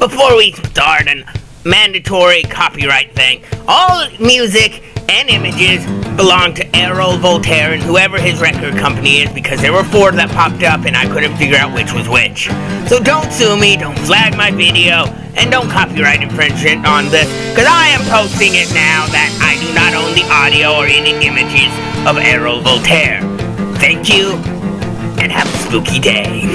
before we start a mandatory copyright thing, all music and images belong to Aurelio Voltaire and whoever his record company is, because there were 4 that popped up and I couldn't figure out which was which. So don't sue me, don't flag my video, and don't copyright infringement on this, because I am posting it now that I do not own the audio or any images of Aurelio Voltaire. Thank you, and have a spooky day.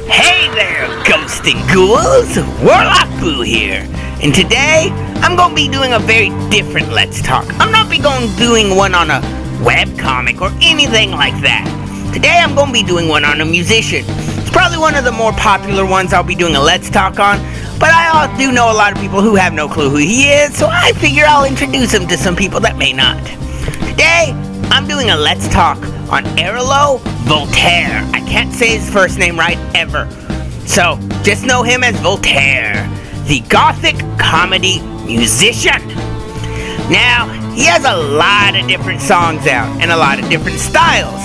Hey there, ghosts and ghouls! Warlock Boo here, and today I'm going to be doing a very different Let's Talk. I'm not doing one on a webcomic or anything like that. Today I'm going to be doing one on a musician. It's probably one of the more popular ones I'll be doing a Let's Talk on, but I do know a lot of people who have no clue who he is, so I figure I'll introduce him to some people that may not. Today, I'm doing a Let's Talk on Aurelio Voltaire. I can't say his first name right ever, so just know him as Voltaire, the Gothic comedy musician. Now, he has a lot of different songs out and a lot of different styles.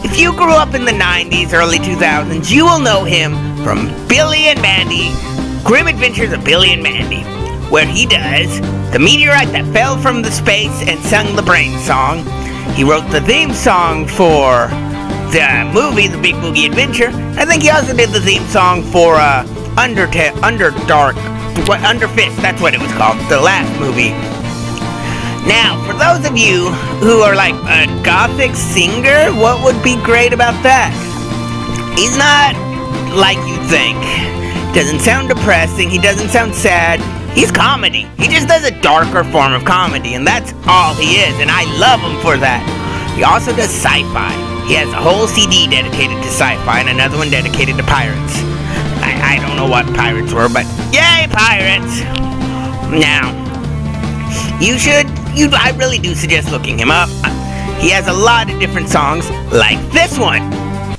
If you grew up in the 90s, early 2000s, you will know him from Billy and Mandy, Grim Adventures of Billy and Mandy, where he does the meteorite that fell from the space and sung the Brain song. He wrote the theme song for the movie, The Big Boogie Adventure. I think he also did the theme song for Underfist, that's what it was called, the last movie. Now, for those of you who are like a gothic singer, what would be great about that? He's not like you think. Doesn't sound depressing, he doesn't sound sad. He's comedy. He just does a darker form of comedy, and that's all he is, and I love him for that. He also does sci-fi. He has a whole CD dedicated to sci-fi and another one dedicated to pirates. I don't know what pirates were, but yay, pirates! Now, I really do suggest looking him up. He has a lot of different songs, like this one.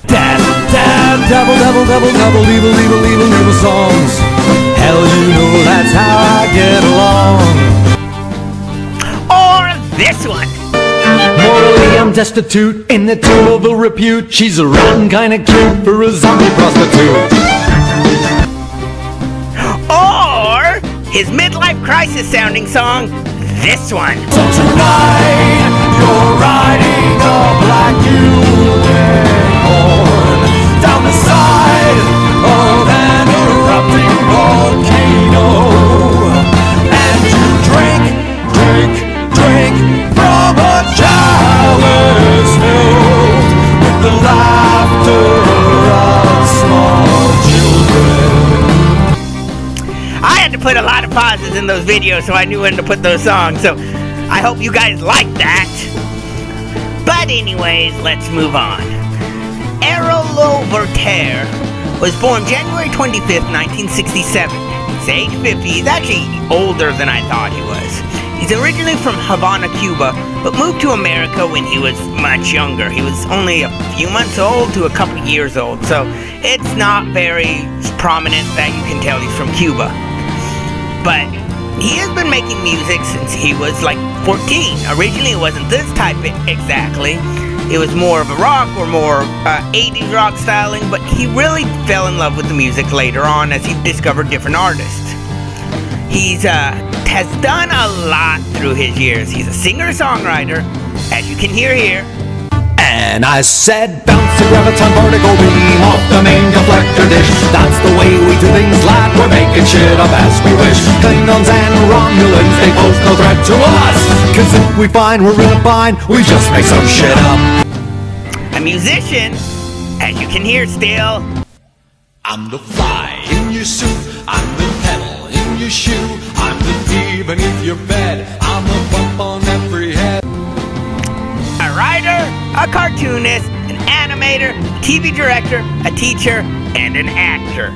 Dab, dab, double, double, double, double, evil, evil, evil, evil songs. Hell, you know that's how I get along. Or this one. Morally, I'm destitute, in the tomb of ill repute. She's a rotten kind of cute for a zombie prostitute. Or his midlife crisis sounding song, this one. So tonight, you're riding a black unicorn down the side of an erupting volcano, and you drink from a chalice filled with the laughter of small children. I had to put a lot of pauses in those videos so I knew when to put those songs, so I hope you guys like that. But anyways, let's move on. Aurelio Voltaire was born January 25th, 1967. He's age 50. He's actually older than I thought he was. He's originally from Havana, Cuba, but moved to America when he was much younger. He was only a few months old to a couple years old, so it's not very prominent that you can tell he's from Cuba. But he has been making music since he was like 14. Originally, it wasn't this type exactly. It was more of a rock or more 80s rock styling, but he really fell in love with the music later on as he discovered different artists. He's has done a lot through his years. He's a singer-songwriter, as you can hear here. And I said, bounce a graviton particle beam off the main deflector dish. That's the way we do things, lad. We're making shit up as we wish. Klingons and Romulans, they pose no threat to us. Cause if we find we're in a bind, we just make some shit up. A musician, as you can hear still. I'm the fly in your suit, I'm the pedal in your shoe, I'm the bee beneath your bed, I'm a bump on every head. A writer, a cartoonist, an animator, a TV director, a teacher, and an actor.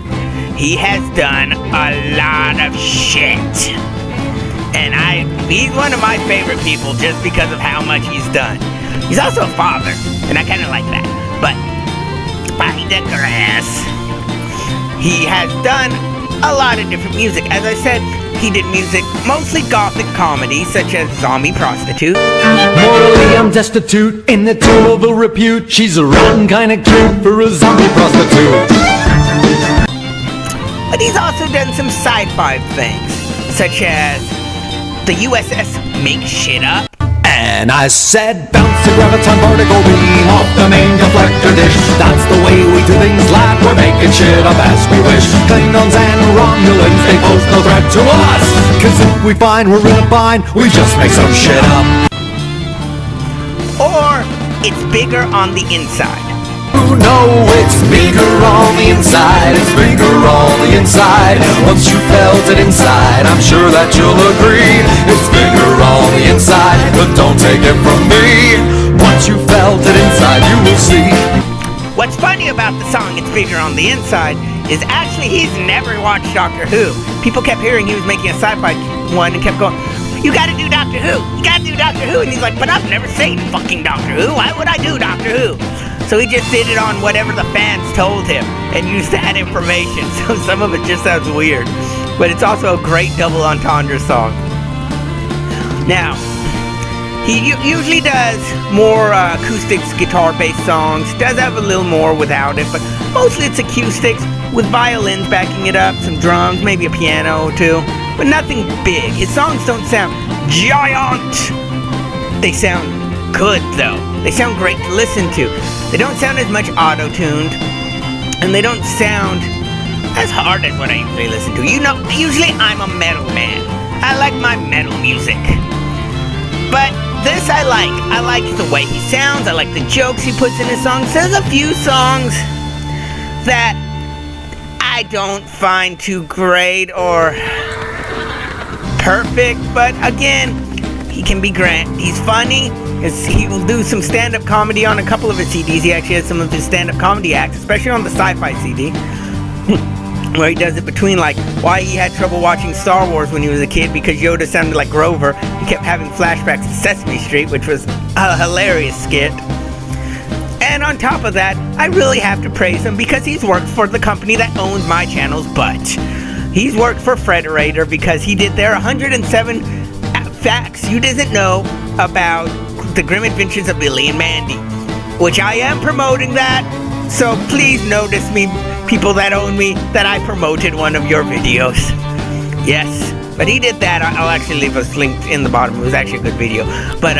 He has done a lot of shit. And he's one of my favorite people just because of how much he's done. He's also a father, and I kind of like that. But I digress. He has done a lot of different music. As I said, he did music, mostly gothic comedy, such as Zombie Prostitute. Morally I'm destitute, in the tomb of ill repute. She's a rotten kind of cute for a zombie prostitute. But he's also done some sci-fi things, such as the u.s.s. Make Shit Up. And I said, bounce the graviton particle beam off the main deflector dish. That's the way we do things, lad. We're making shit up as we wish. Klingons and Romulans, they pose no threat to us. Cause if we find we're in a bind, we just make some shit up. Or it's bigger on the inside. No, it's bigger on the inside. It's bigger on the inside. Once you felt it inside, I'm sure that you'll agree. It's bigger on the inside, but don't take it from me. Once you felt it inside, you will see. What's funny about the song It's Bigger on the Inside is actually he's never watched Doctor Who. People kept hearing he was making a sci-fi one and kept going, you gotta do Doctor Who, you gotta do Doctor Who. And he's like, but I've never seen fucking Doctor Who, why would I do Doctor Who? So he just did it on whatever the fans told him and used that information. So some of it just sounds weird. But it's also a great double entendre song. Now, he usually does more acoustics, guitar-based songs. Does have a little more without it, but mostly it's acoustics with violins backing it up, some drums, maybe a piano or two, but nothing big. His songs don't sound giant. They sound good, though. They sound great to listen to. They don't sound as much auto-tuned, and they don't sound as hard as what I usually listen to. You know, usually I'm a metal man. I like my metal music. But this I like. I like the way he sounds. I like the jokes he puts in his songs. There's a few songs that I don't find too great or perfect, but again, he can be great. He's funny. He will do some stand-up comedy on a couple of his CDs. He actually has some of his stand-up comedy acts, especially on the sci-fi CD, where he does it between, like, why he had trouble watching Star Wars when he was a kid because Yoda sounded like Grover. He kept having flashbacks to Sesame Street, which was a hilarious skit. And on top of that, I really have to praise him because he's worked for the company that owns my channel's butt. He's worked for Frederator because he did their 107 facts you didn't know about the Grim Adventures of Billy and Mandy, which I am promoting that, so please notice me, people that own me, that I promoted one of your videos. Yes, but he did that. I'll actually leave a link in the bottom. It was actually a good video. But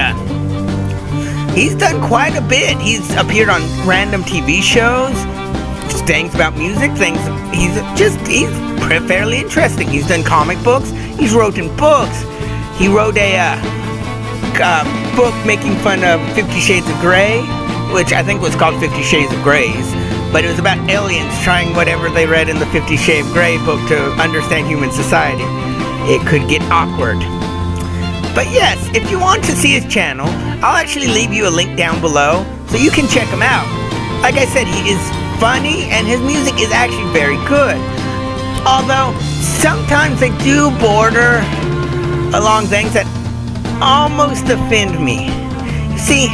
he's done quite a bit. He's appeared on random TV shows, things about music, things. He's fairly interesting. He's done comic books. He's written books. He wrote a book making fun of 50 Shades of Grey, which I think was called 50 Shades of Greys, but it was about aliens trying whatever they read in the 50 Shades of Grey book to understand human society. It could get awkward. But yes, if you want to see his channel, I'll actually leave you a link down below so you can check him out. Like I said, he is funny and his music is actually very good. Although, sometimes they do border along things that almost offend me. You see,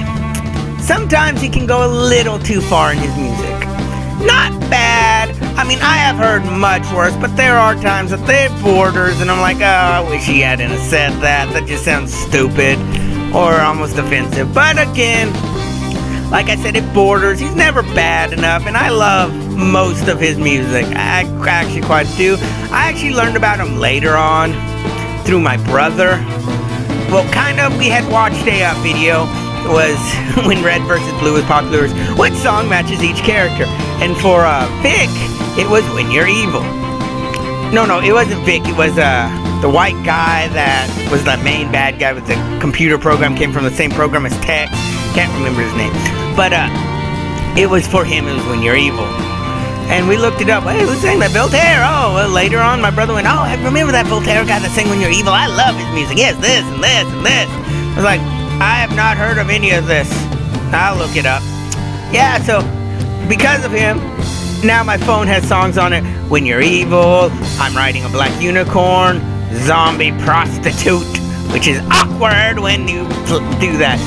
sometimes he can go a little too far in his music. Not bad. I mean, I have heard much worse, but there are times that they have borders, and I'm like, oh, I wish he hadn't said that. That just sounds stupid or almost offensive. But again, like I said, it borders. He's never bad enough, and I love most of his music. I actually quite do. I actually learned about him later on through my brother. Well, kind of. We had watched a video. It was when Red vs. Blue was popular. What song matches each character? And for Vic, it was When You're Evil. No, it wasn't Vic. It was the white guy that was the main bad guy with the computer program. Came from the same program as Tex. Can't remember his name. But it was for him. It was When You're Evil. And we looked it up. Hey, who's saying that? Voltaire. Oh, well, later on, my brother went, oh, I remember that Voltaire guy that sang When You're Evil. I love his music. He has this and this and this. I was like, I have not heard of any of this. I'll look it up. Yeah, so because of him, now my phone has songs on it. When You're Evil, I'm Riding a Black Unicorn, Zombie Prostitute, which is awkward when you do that.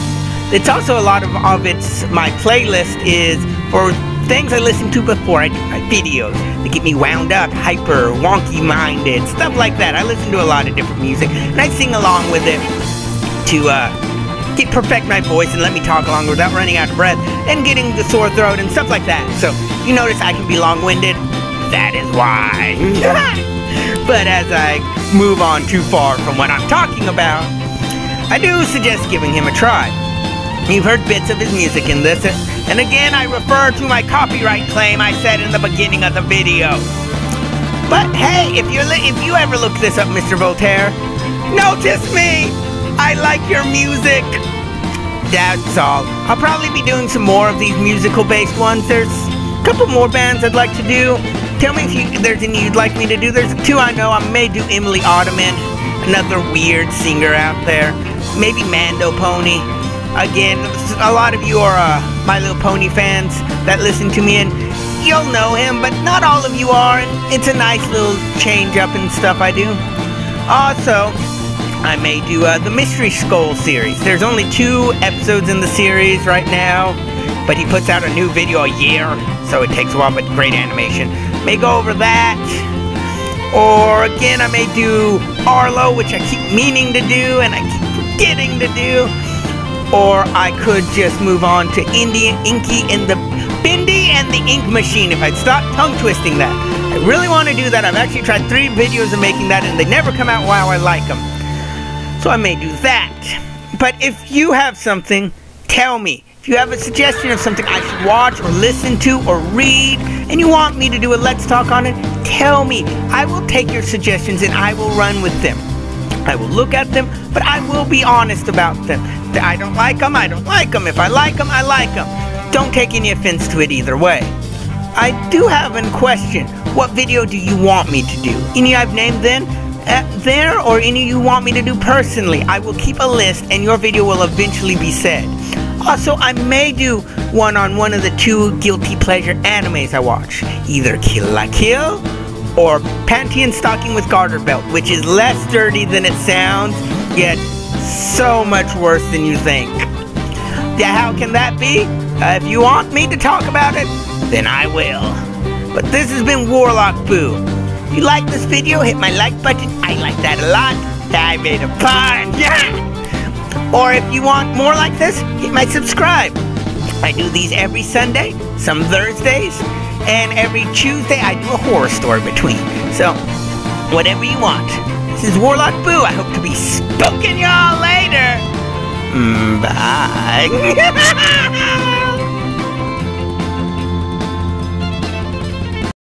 It's also a lot of my playlist is for things I listened to before I do my videos. They get me wound up, hyper, wonky-minded, stuff like that. I listen to a lot of different music, and I sing along with it to perfect my voice and let me talk along without running out of breath and getting the sore throat and stuff like that. So, you notice I can be long-winded? That is why. But as I move on too far from what I'm talking about, I do suggest giving him a try. You've heard bits of his music in this, and again I refer to my copyright claim I said in the beginning of the video. But hey, if you ever look this up, Mr. Voltaire, notice me! I like your music! That's all. I'll probably be doing some more of these musical-based ones. There's a couple more bands I'd like to do. Tell me if there's any you'd like me to do. There's two I know. I may do Emily Ottoman, another weird singer out there. Maybe Mando Pony. Again, a lot of you are My Little Pony fans that listen to me, and you'll know him, but not all of you are, and it's a nice little change-up and stuff I do. Also, I may do the Mystery Skull series. There's only 2 episodes in the series right now, but he puts out a new video a year, so it takes a while, but great animation. May go over that. Or again, I may do Arlo, which I keep meaning to do, and I keep forgetting to do. Or I could just move on to Bindi and the Ink Machine if I'd stop tongue twisting that. I really want to do that. I've actually tried 3 videos of making that, and they never come out while I like them. So I may do that. But if you have something, tell me. If you have a suggestion of something I should watch or listen to or read, and you want me to do a Let's Talk on it, tell me. I will take your suggestions and I will run with them. I will look at them, but I will be honest about them. I don't like them, I don't like them. If I like them, I like them. Don't take any offense to it either way. I do have a question. What video do you want me to do? Any I've named there, or any you want me to do personally? I will keep a list and your video will eventually be said. Also, I may do one on one of the 2 guilty pleasure animes I watch. Either Kill la Kill or Panty and Stocking with Garter Belt, which is less dirty than it sounds, yet so much worse than you think. Yeah, how can that be? If you want me to talk about it, then I will. But this has been Warlock Boo. If you like this video, hit my like button. I like that a lot. I made a pun. Yeah! Or if you want more like this, hit my subscribe. I do these every Sunday, some Thursdays, and every Tuesday I do a horror story between. So, whatever you want. This is Warlock Boo. I hope to be spoken y'all later. Bye.